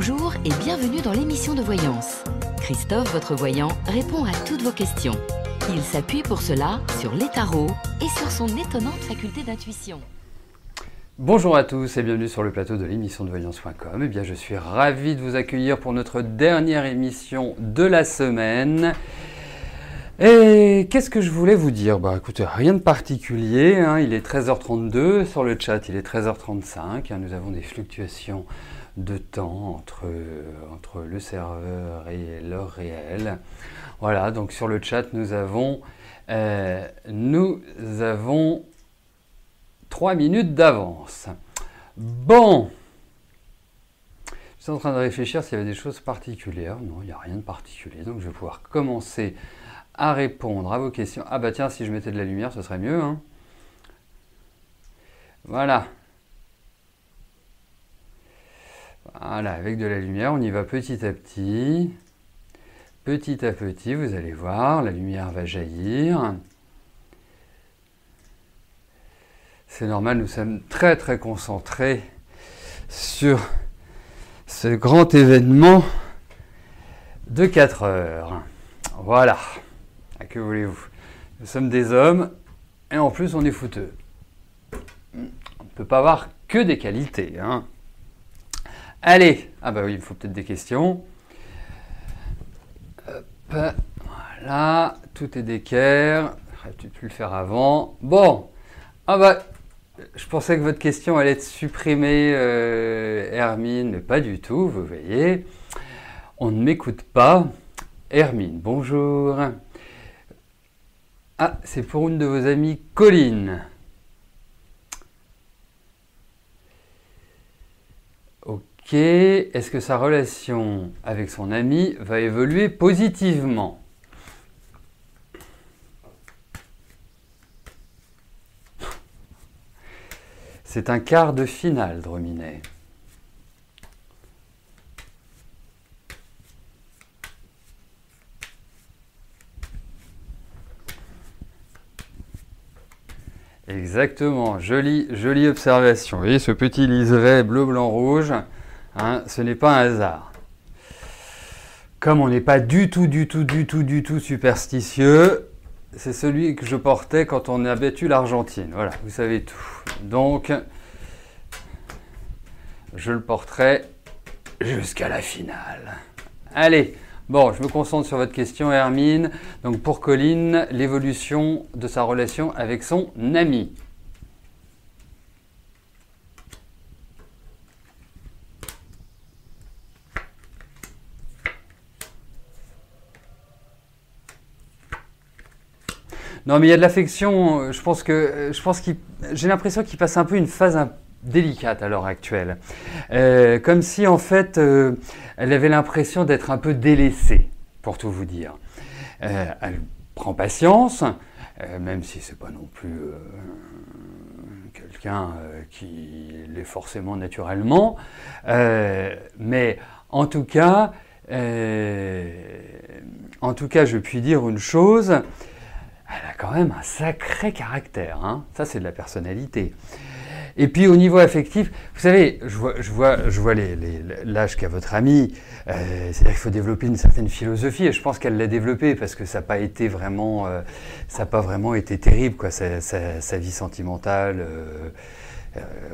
Bonjour et bienvenue dans l'émission de voyance. Christophe, votre voyant, répond à toutes vos questions. Il s'appuie pour cela sur les tarots et sur son étonnante faculté d'intuition. Bonjour à tous et bienvenue sur le plateau de l'émission de voyance.com. Eh bien, je suis ravi de vous accueillir pour notre dernière émission de la semaine. Et qu'est-ce que je voulais vous dire? Écoutez, rien de particulier, hein. Il est 13h32 sur le chat, il est 13h35. Hein. Nous avons des fluctuations de temps entre le serveur et l'heure réelle. Voilà, donc sur le chat, nous avons 3 minutes d'avance. Bon, je suis en train de réfléchir s'il y avait des choses particulières. Non, il n'y a rien de particulier, donc je vais pouvoir commencer à répondre à vos questions. Ah bah tiens, si je mettais de la lumière, ce serait mieux, hein. Voilà. Voilà, avec de la lumière, on y va petit à petit. Petit à petit, vous allez voir, la lumière va jaillir. C'est normal, nous sommes très très concentrés sur ce grand événement de 4 heures. Voilà. Que voulez-vous? Nous sommes des hommes et en plus on est fouteux. On ne peut pas avoir que des qualités, hein. Allez, ah bah oui, il me faut peut-être des questions. Hop, voilà, tout est d'équerre. J'aurais peut-être pu le faire avant. Bon, ah bah, je pensais que votre question allait être supprimée, Hermine, mais pas du tout, vous voyez. On ne m'écoute pas. Hermine, bonjour. Ah, c'est pour une de vos amies, Colline. Ok, est-ce que sa relation avec son ami va évoluer positivement? C'est un quart de finale, Drominet. Exactement, jolie observation. Vous voyez ce petit liseré bleu, blanc, rouge, hein, ce n'est pas un hasard. Comme on n'est pas du tout superstitieux, c'est celui que je portais quand on a battu l'Argentine. Voilà, vous savez tout. Donc, je le porterai jusqu'à la finale. Allez, bon, je me concentre sur votre question, Hermine. Donc, pour Colline, l'évolution de sa relation avec son ami. Non, mais il y a de l'affection. J'ai l'impression qu'il passe un peu une phase délicate à l'heure actuelle. Comme si, en fait, elle avait l'impression d'être un peu délaissée, pour tout vous dire. Elle prend patience, même si c'est pas non plus quelqu'un qui l'est forcément naturellement. Mais en tout cas, je puis dire une chose. Elle a quand même un sacré caractère, hein. Ça, c'est de la personnalité. Et puis au niveau affectif, vous savez, je vois l'âge qu'a votre amie. C'est-à-dire qu'il faut développer une certaine philosophie, et je pense qu'elle l'a développée parce que ça n'a pas été vraiment, été terrible, quoi, sa vie sentimentale.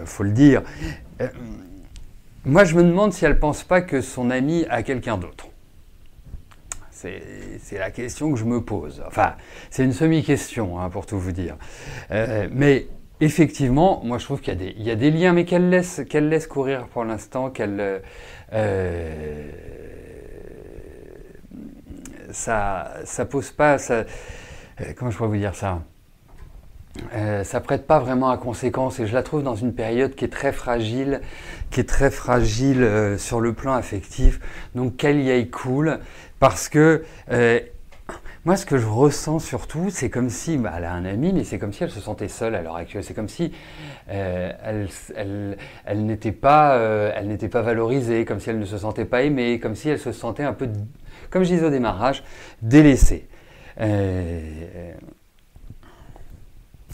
Faut le dire. Moi, je me demande si elle pense pas que son ami a quelqu'un d'autre. C'est la question que je me pose. Enfin, c'est une semi-question, hein, pour tout vous dire. Mais effectivement, moi je trouve qu'il y a des liens, mais qu'elle laisse courir pour l'instant, ça pose pas, comment je pourrais vous dire ça? Ça prête pas vraiment à conséquence, et je la trouve dans une période qui est très fragile sur le plan affectif. Donc qu'elle y aille cool, parce que moi, ce que je ressens surtout, c'est comme si, elle a un ami, mais c'est comme si elle se sentait seule à l'heure actuelle. C'est comme si elle n'était pas valorisée, comme si elle ne se sentait pas aimée, comme si elle se sentait un peu, comme je disais au démarrage, délaissée.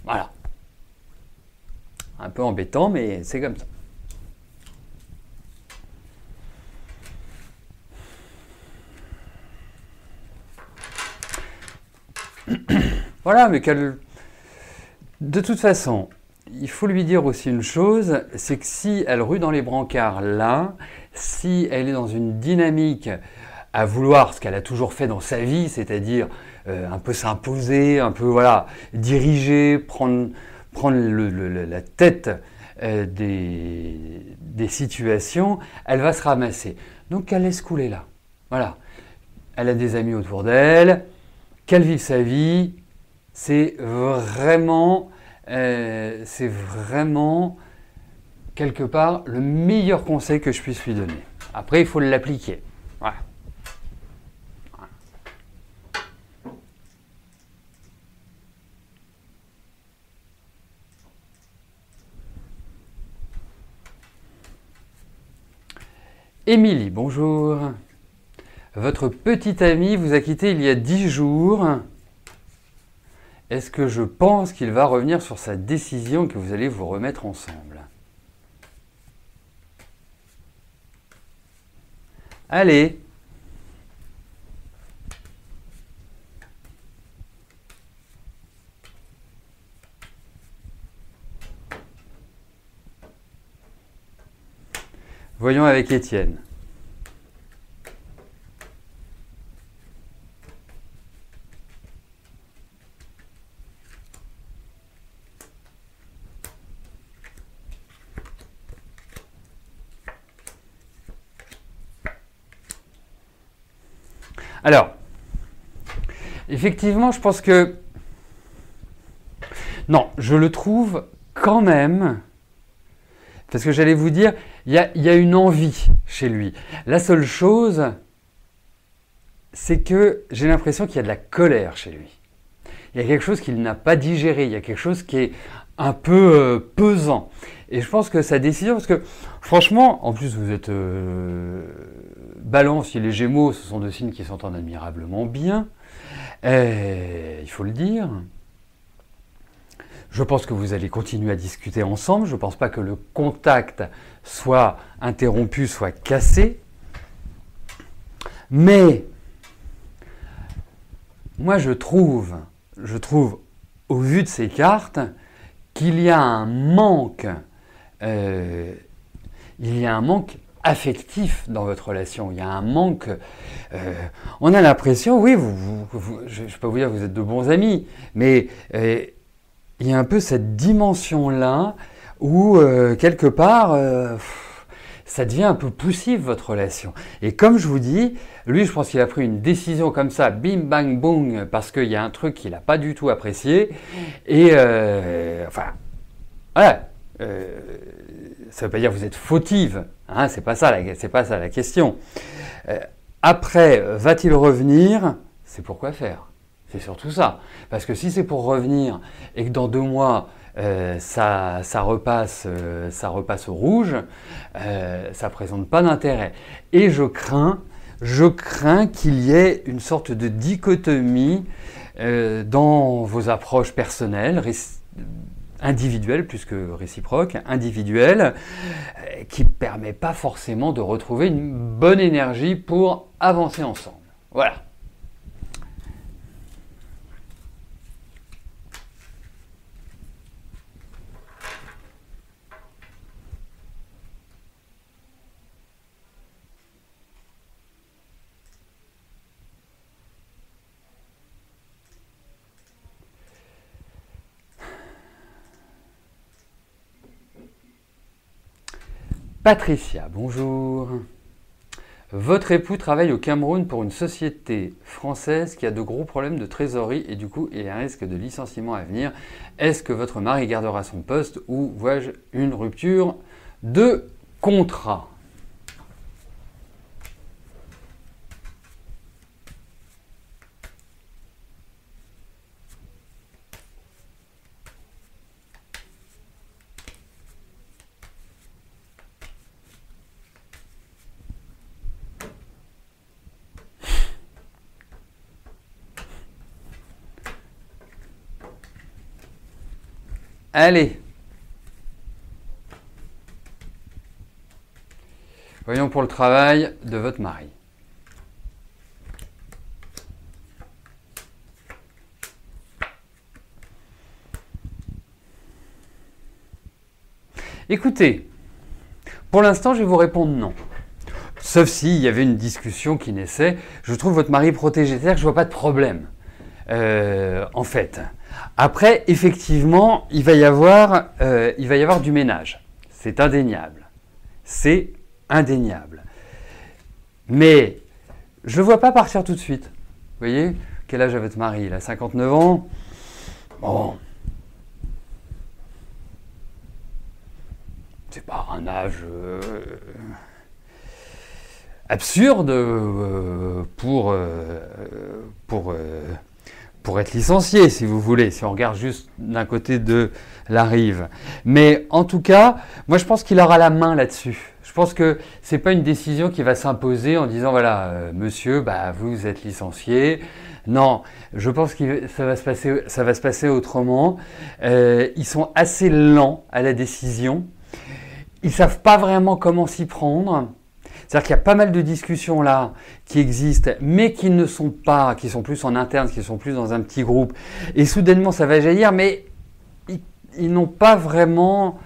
Voilà. Un peu embêtant, mais c'est comme ça. Voilà, mais de toute façon, il faut lui dire aussi une chose, c'est que si elle rue dans les brancards là, si elle est dans une dynamique à vouloir ce qu'elle a toujours fait dans sa vie, c'est-à-dire un peu s'imposer, un peu voilà, diriger, prendre la tête des situations, elle va se ramasser. Donc qu'elle laisse couler là. Voilà. Elle a des amis autour d'elle, qu'elle vive sa vie, c'est vraiment quelque part le meilleur conseil que je puisse lui donner. Après, il faut l'appliquer. Voilà. Émilie, bonjour. Votre petit ami vous a quitté il y a 10 jours. Est-ce que je pense qu'il va revenir sur sa décision et que vous allez vous remettre ensemble? Allez. Voyons avec Étienne. Alors, effectivement, je pense que... Non, je le trouve quand même... Parce que j'allais vous dire, il y a une envie chez lui. La seule chose, c'est que j'ai l'impression qu'il y a de la colère chez lui. Il y a quelque chose qu'il n'a pas digéré, il y a quelque chose qui est un peu pesant. Et je pense que sa décision, parce que franchement, en plus vous êtes Balance et les Gémeaux, ce sont deux signes qui s'entendent admirablement bien, il faut le dire. Je pense que vous allez continuer à discuter ensemble, je ne pense pas que le contact soit interrompu, soit cassé. Mais, moi je trouve, au vu de ces cartes, qu'il y a un manque, affectif dans votre relation. Il y a un manque. On a l'impression, oui, je ne vais pas vous dire que vous êtes de bons amis, mais il y a un peu cette dimension-là où, quelque part, ça devient un peu poussif, votre relation. Et comme je vous dis, lui, je pense qu'il a pris une décision comme ça, bim, bang, boum, parce qu'il y a un truc qu'il n'a pas du tout apprécié. Et, enfin, voilà. Ça ne veut pas dire que vous êtes fautive, hein, c'est pas ça la question. Après, va-t-il revenir? C'est pour quoi faire? C'est surtout ça. Parce que si c'est pour revenir et que dans 2 mois, ça repasse au rouge, ça ne présente pas d'intérêt. Et je crains qu'il y ait une sorte de dichotomie dans vos approches personnelles, individuelle plus que réciproque, individuelle, qui ne permet pas forcément de retrouver une bonne énergie pour avancer ensemble. Voilà. Patricia, bonjour. Votre époux travaille au Cameroun pour une société française qui a de gros problèmes de trésorerie et du coup il y a un risque de licenciement à venir. Est-ce que votre mari gardera son poste ou vois-je une rupture de contrat? Allez. Voyons pour le travail de votre mari. Écoutez, pour l'instant, je vais vous répondre non. Sauf s'il y avait une discussion qui naissait. Je trouve votre mari protégé, c'est-à-dire que je ne vois pas de problème. En fait. Après, effectivement, il va y avoir du ménage. C'est indéniable. C'est indéniable. Mais je ne le vois pas partir tout de suite. Vous voyez, quel âge a votre mari? Il a 59 ans. Bon. C'est pas un âge absurde pour être licencié, si vous voulez, si on regarde juste d'un côté de la rive. Mais en tout cas, moi je pense qu'il aura la main là-dessus. Je pense que c'est pas une décision qui va s'imposer en disant voilà, monsieur, bah vous êtes licencié. Non, je pense que ça va se passer autrement. Ils sont assez lents à la décision. Ils savent pas vraiment comment s'y prendre. C'est-à-dire qu'il y a pas mal de discussions là qui existent, mais qui ne sont pas, qui sont plus en interne, qui sont plus dans un petit groupe. Et soudainement, ça va jaillir, mais ils n'ont pas vraiment,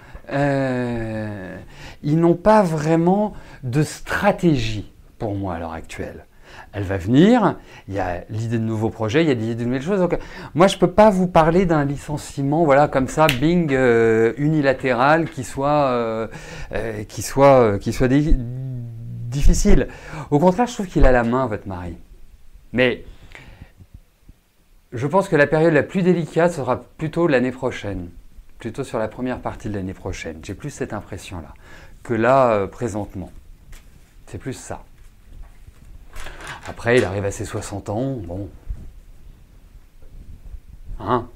de stratégie pour moi à l'heure actuelle. Elle va venir, il y a l'idée de nouveaux projets, il y a l'idée de nouvelles choses. Donc, moi, je ne peux pas vous parler d'un licenciement, voilà, comme ça, bing, unilatéral, qui soit difficile. Au contraire, je trouve qu'il a la main, votre mari. Mais je pense que la période la plus délicate sera plutôt l'année prochaine, plutôt sur la première partie de l'année prochaine. J'ai plus cette impression-là que là, présentement. C'est plus ça. Après, il arrive à ses 60 ans, bon. Hein?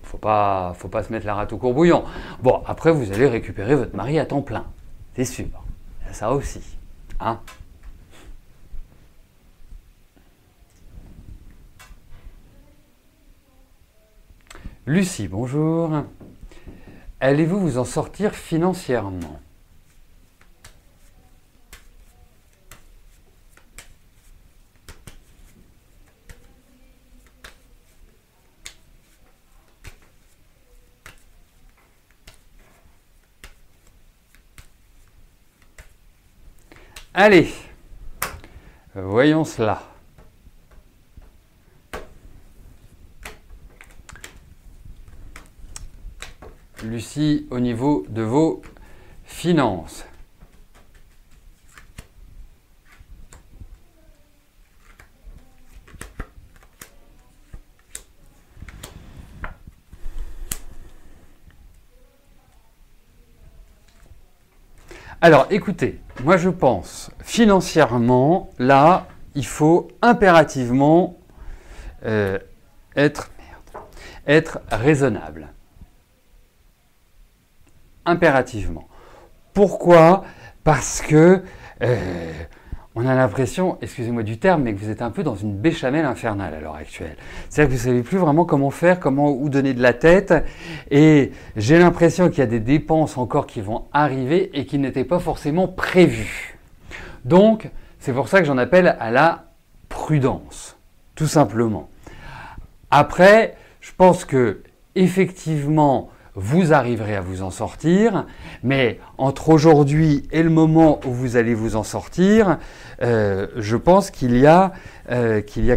Faut pas se mettre la rate au courbouillon. Bon, après, vous allez récupérer votre mari à temps plein. C'est sûr. Ça aussi. Hein? Lucie, bonjour. Allez-vous vous en sortir financièrement? Allez, voyons cela. Lucie, au niveau de vos finances. Alors, écoutez, moi je pense, financièrement, là, il faut impérativement être raisonnable. Impérativement. Pourquoi? Parce que on a l'impression, excusez-moi du terme, mais que vous êtes un peu dans une béchamel infernale à l'heure actuelle. C'est-à-dire que vous ne savez plus vraiment comment faire, où donner de la tête. Et j'ai l'impression qu'il y a des dépenses encore qui vont arriver et qui n'étaient pas forcément prévues. Donc, c'est pour ça que j'en appelle à la prudence, tout simplement. Après, je pense que effectivement, vous arriverez à vous en sortir, mais entre aujourd'hui et le moment où vous allez vous en sortir, je pense qu'il y a,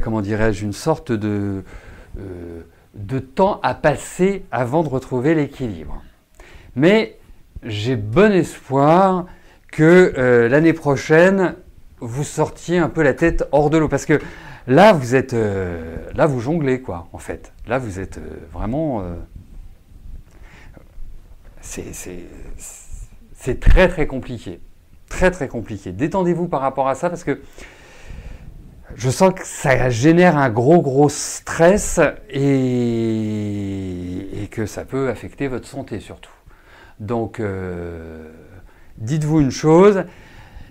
comment dirais-je, une sorte de temps à passer avant de retrouver l'équilibre. Mais j'ai bon espoir que l'année prochaine, vous sortiez un peu la tête hors de l'eau, parce que là, vous jonglez, quoi, en fait. Là, vous êtes vraiment... c'est très très compliqué. Très très compliqué. Détendez-vous par rapport à ça parce que je sens que ça génère un gros stress et que ça peut affecter votre santé surtout. Donc, dites-vous une chose,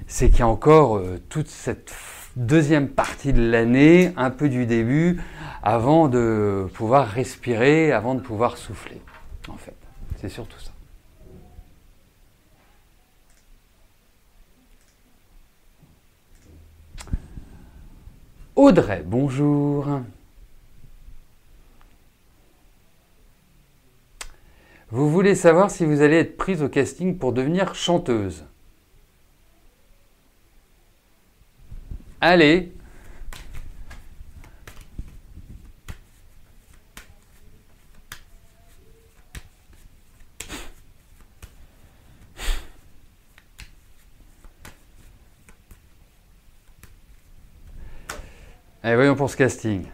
c'est qu'il y a encore toute cette deuxième partie de l'année, un peu du début, avant de pouvoir respirer, avant de pouvoir souffler, en fait. C'est surtout ça. Audrey, bonjour. Vous voulez savoir si vous allez être prise au casting pour devenir chanteuse. Allez. Allez, voyons pour ce casting.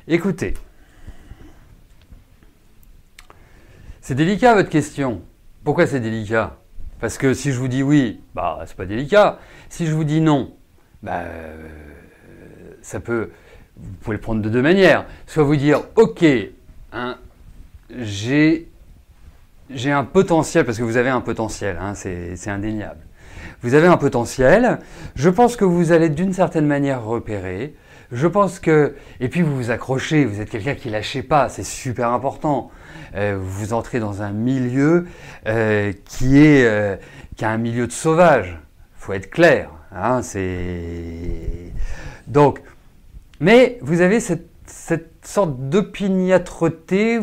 Écoutez, c'est délicat votre question. Pourquoi c'est délicat? Parce que si je vous dis oui, bah c'est pas délicat. Si je vous dis non, bah ça peut, vous pouvez le prendre de deux manières. Soit vous dire ok, hein, j'ai un potentiel, parce que vous avez un potentiel, hein, c'est indéniable. Vous avez un potentiel. Je pense que vous allez d'une certaine manière repérer. Je pense que, et puis vous vous accrochez, vous êtes quelqu'un qui ne lâchez pas, c'est super important. Vous entrez dans un milieu qui a un milieu de sauvages. Il faut être clair. Hein, donc, mais vous avez cette sorte d'opiniâtreté,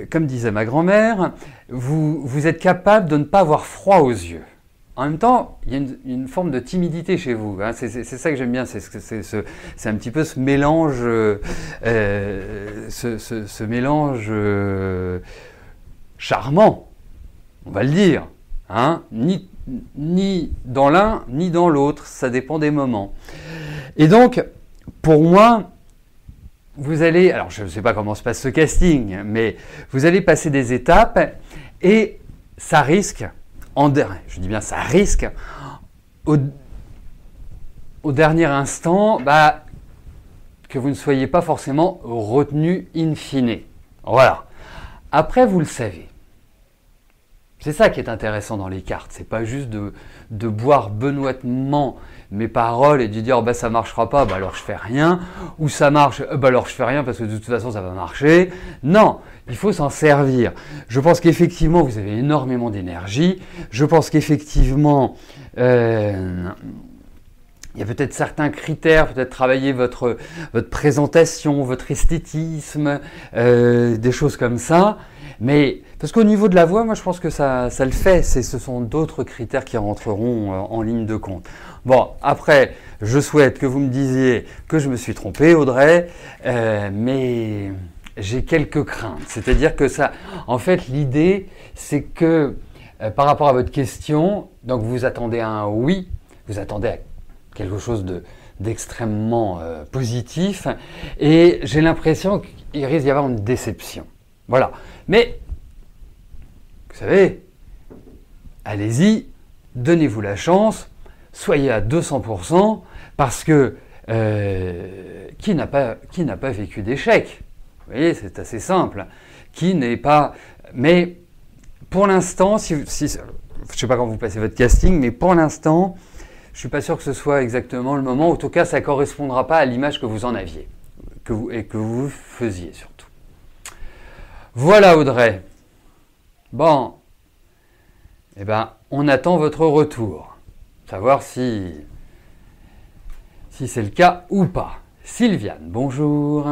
comme disait ma grand-mère, vous êtes capable de ne pas avoir froid aux yeux. En même temps, il y a une forme de timidité chez vous. Hein. C'est ça que j'aime bien. C'est un petit peu ce mélange, ce mélange charmant, on va le dire. Hein. Ni dans l'un, ni dans l'autre. Ça dépend des moments. Et donc, pour moi, vous allez... Alors, je ne sais pas comment se passe ce casting, mais vous allez passer des étapes et ça risque... je dis bien ça risque, au dernier instant, que vous ne soyez pas forcément retenu in fine. Voilà. Après, vous le savez. C'est ça qui est intéressant dans les cartes. C'est pas juste de boire benoîtement mes paroles et de dire ça marchera pas, alors je fais rien, ou ça marche, alors je fais rien parce que de toute façon ça va marcher. Non, il faut s'en servir. Je pense qu'effectivement vous avez énormément d'énergie. Je pense qu'effectivement il y a peut-être certains critères, peut-être travailler votre présentation, votre esthétisme, des choses comme ça. Mais parce qu'au niveau de la voix, moi je pense que ça le fait. Ce sont d'autres critères qui rentreront en ligne de compte. Bon, après, je souhaite que vous me disiez que je me suis trompé, Audrey, mais j'ai quelques craintes. C'est-à-dire que ça, en fait, l'idée, c'est que par rapport à votre question, donc vous attendez à un oui, vous attendez à quelque chose d'extrêmement positif, et j'ai l'impression qu'il risque d'y avoir une déception. Voilà. Mais, vous savez, allez-y, donnez-vous la chance, soyez à 200%, parce que qui n'a pas vécu d'échec? Vous voyez, c'est assez simple. Qui n'est pas... Mais pour l'instant, je ne sais pas quand vous passez votre casting, mais pour l'instant, je ne suis pas sûr que ce soit exactement le moment. En tout cas, ça ne correspondra pas à l'image que vous en aviez, et que vous faisiez surtout. Voilà Audrey. Bon, on attend votre retour. Savoir si c'est le cas ou pas. Sylviane, bonjour.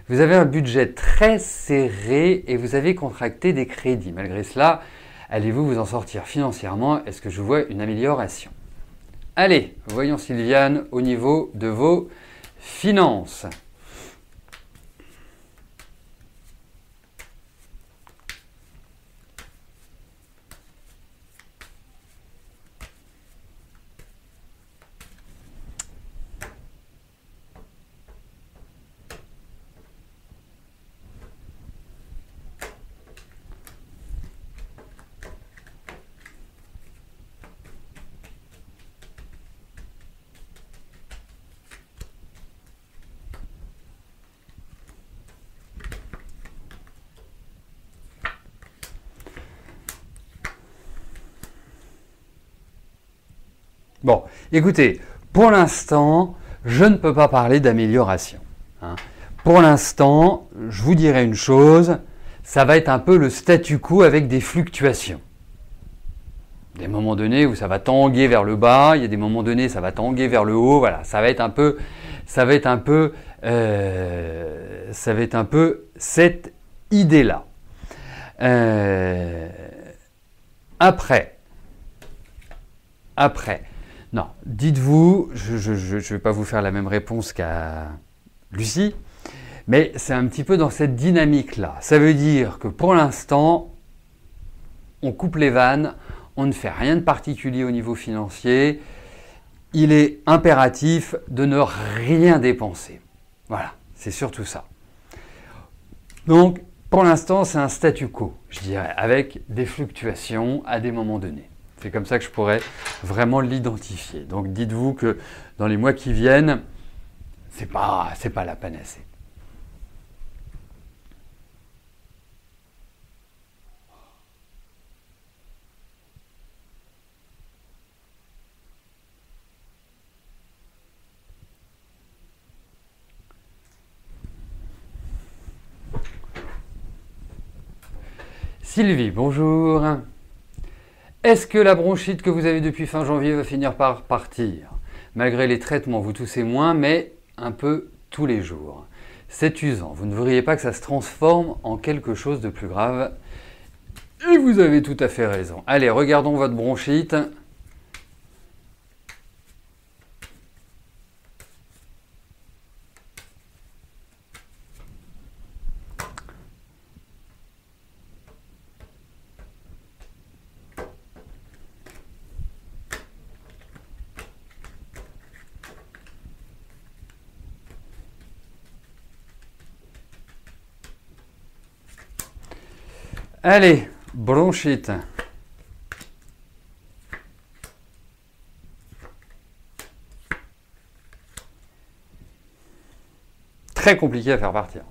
Vous avez un budget très serré et vous avez contracté des crédits. Malgré cela, allez-vous vous en sortir financièrement? Est-ce que je vois une amélioration? Allez, voyons Sylviane au niveau de vos finances. Bon, écoutez, pour l'instant, je ne peux pas parler d'amélioration. Hein. Pour l'instant, je vous dirai une chose, ça va être un peu le statu quo avec des fluctuations. Des moments donnés où ça va tanguer vers le bas, il y a des moments donnés où ça va tanguer vers le haut, voilà, ça va être un peu cette idée-là. Après, non, dites-vous, je ne vais pas vous faire la même réponse qu'à Lucie, mais c'est un petit peu dans cette dynamique-là. Ça veut dire que pour l'instant, on coupe les vannes, on ne fait rien de particulier au niveau financier. Il est impératif de ne rien dépenser. Voilà, c'est surtout ça. Donc, pour l'instant, c'est un statu quo, je dirais, avec des fluctuations à des moments donnés. C'est comme ça que je pourrais vraiment l'identifier. Donc, dites-vous que dans les mois qui viennent, c'est pas la panacée. Sylvie, bonjour. Est-ce que la bronchite que vous avez depuis fin janvier va finir par partir? Malgré les traitements, vous toussez moins, mais un peu tous les jours. C'est usant. Vous ne voudriez pas que ça se transforme en quelque chose de plus grave? Et vous avez tout à fait raison. Allez, regardons votre bronchite. Allez, bronchite. Très compliqué à faire partir.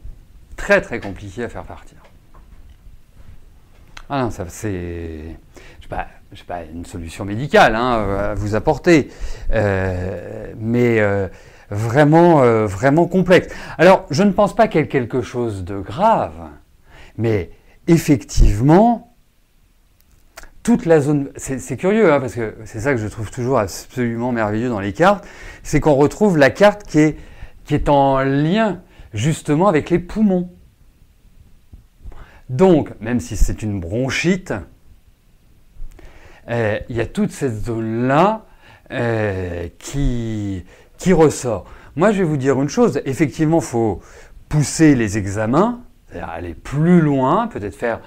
Très très compliqué à faire partir. Ah non, ça c'est... Je n'ai pas une solution médicale à vous apporter, mais vraiment complexe. Alors, je ne pense pas qu'il y ait quelque chose de grave, mais effectivement, toute la zone... C'est curieux, parce que c'est ça que je trouve toujours absolument merveilleux dans les cartes, c'est qu'on retrouve la carte qui est en lien justement avec les poumons. Donc, même si c'est une bronchite, il y a toute cette zone-là qui ressort. Moi, je vais vous dire une chose, effectivement, il faut pousser les examens, c'est-à-dire aller plus loin, peut-être faire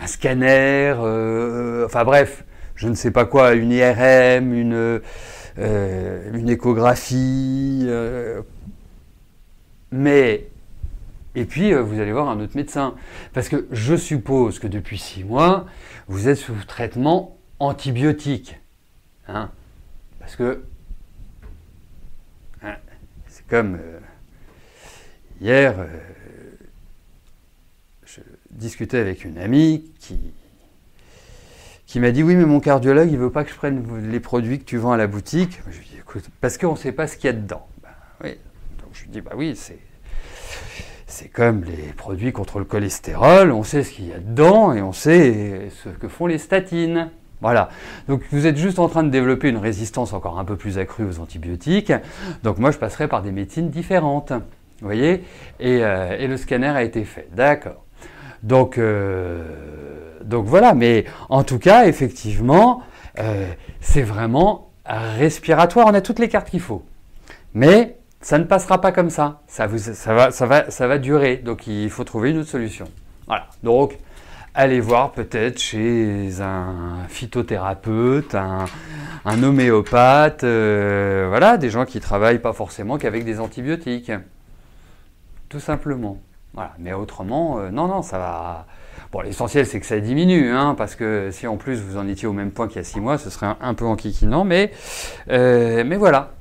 un scanner, enfin bref, je ne sais pas quoi, une IRM, une échographie, et puis vous allez voir un autre médecin. Parce que je suppose que depuis 6 mois, vous êtes sous traitement antibiotique. Parce que c'est comme hier, je discutais avec une amie qui m'a dit « Oui, mais mon cardiologue, il ne veut pas que je prenne les produits que tu vends à la boutique. » Je lui ai dit « Écoute, parce qu'on ne sait pas ce qu'il y a dedans. » Oui. Donc je lui ai dit « Bah oui, c'est comme les produits contre le cholestérol, on sait ce qu'il y a dedans et on sait ce que font les statines. » Voilà. Donc vous êtes juste en train de développer une résistance encore un peu plus accrue aux antibiotiques. Donc moi, je passerai par des médecines différentes. Vous voyez, et le scanner a été fait. D'accord. Donc voilà, mais en tout cas, effectivement, c'est vraiment respiratoire. On a toutes les cartes qu'il faut. Mais ça ne passera pas comme ça. Ça va durer. Donc il faut trouver une autre solution. Voilà. Donc, allez voir peut-être chez un phytothérapeute, un homéopathe, voilà, des gens qui travaillent pas forcément qu'avec des antibiotiques. Tout simplement. Voilà. Mais autrement, non, ça va... Bon, l'essentiel, c'est que ça diminue, parce que si en plus vous en étiez au même point qu'il y a 6 mois, ce serait un peu enquiquinant, mais voilà.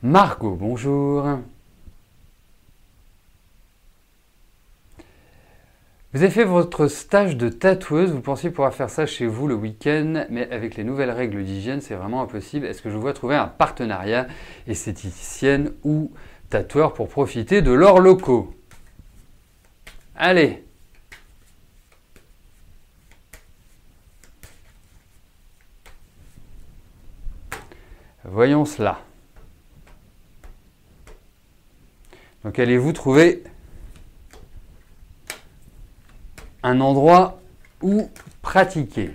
Margot, bonjour. Vous avez fait votre stage de tatoueuse, vous pensiez pouvoir faire ça chez vous le week-end, mais avec les nouvelles règles d'hygiène, c'est vraiment impossible. Est-ce que je vois trouver un partenariat esthéticienne ou tatoueur pour profiter de leurs locaux? Allez! Voyons cela. Donc allez-vous trouver un endroit où pratiquer?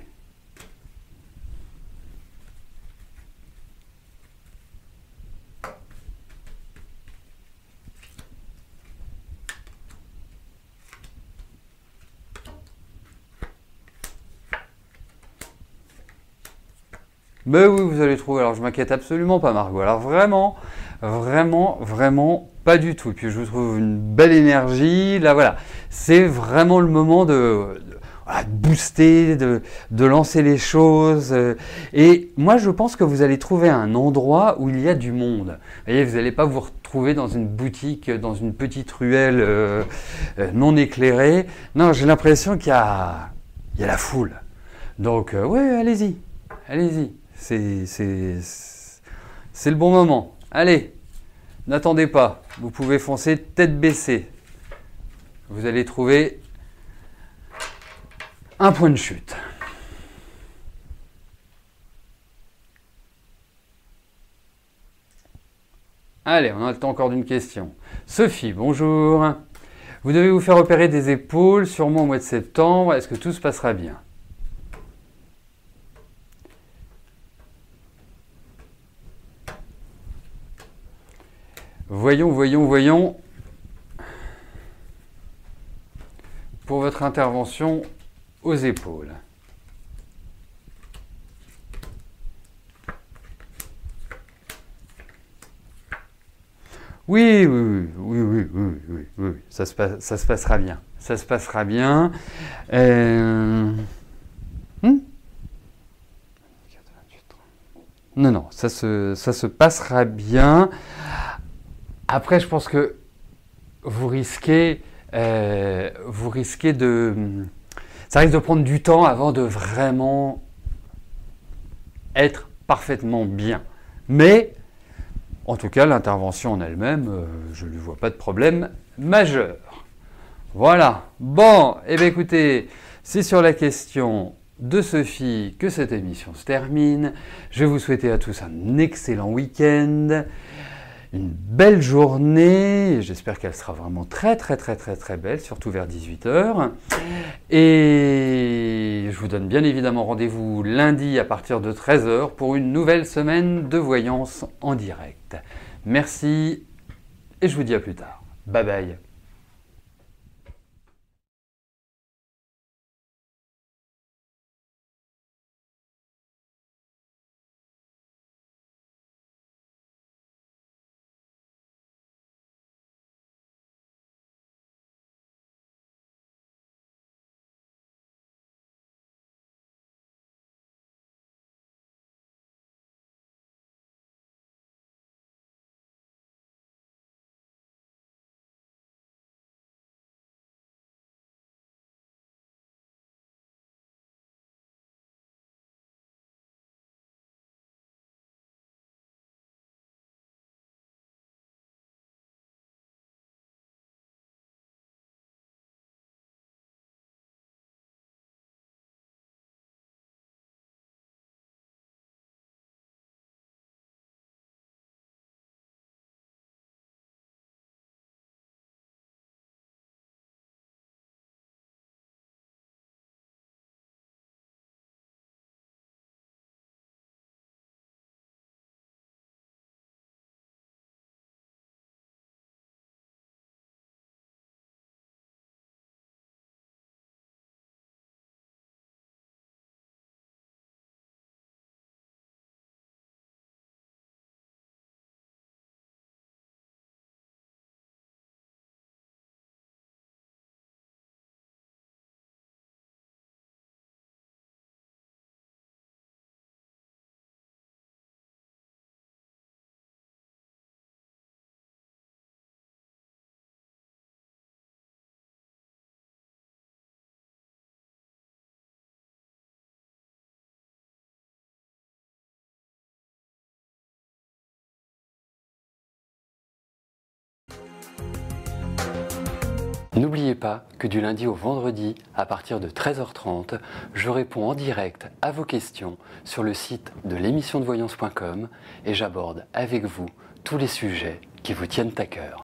Ben oui, vous allez trouver. Alors je m'inquiète absolument pas, Margot. Alors vraiment, vraiment, vraiment pas du tout. Et puis je vous trouve une belle énergie. Là, voilà, c'est vraiment le moment voilà, de booster, de lancer les choses. Et moi, je pense que vous allez trouver un endroit où il y a du monde. Vous voyez, vous n'allez pas vous retrouver dans une boutique, dans une petite ruelle non éclairée. Non, j'ai l'impression il y a la foule. Donc, ouais, allez-y, allez-y. C'est le bon moment. Allez, n'attendez pas. Vous pouvez foncer tête baissée. Vous allez trouver un point de chute. Allez, on a le temps encore d'une question. Sophie, bonjour. Vous devez vous faire opérer des épaules, sûrement au mois de septembre. Est-ce que tout se passera bien? Voyons, voyons, voyons. Pour votre intervention aux épaules. Oui, oui, oui, oui, oui, oui, oui, ça se passera bien. Ça se passera bien. Non, non, ça se passera bien. Après, je pense que vous risquez de... Ça risque de prendre du temps avant de vraiment être parfaitement bien. Mais, en tout cas, l'intervention en elle-même, je ne lui vois pas de problème majeur. Voilà. Bon, eh bien écoutez, c'est sur la question de Sophie que cette émission se termine. Je vais vous souhaiter à tous un excellent week-end, une belle journée. J'espère qu'elle sera vraiment très très très très très belle, surtout vers 18h. Et je vous donne bien évidemment rendez-vous lundi à partir de 13h pour une nouvelle semaine de voyance en direct. Merci et je vous dis à plus tard. Bye bye. N'oubliez pas que du lundi au vendredi, à partir de 13h30, je réponds en direct à vos questions sur le site de l'émissiondevoyance.com et j'aborde avec vous tous les sujets qui vous tiennent à cœur.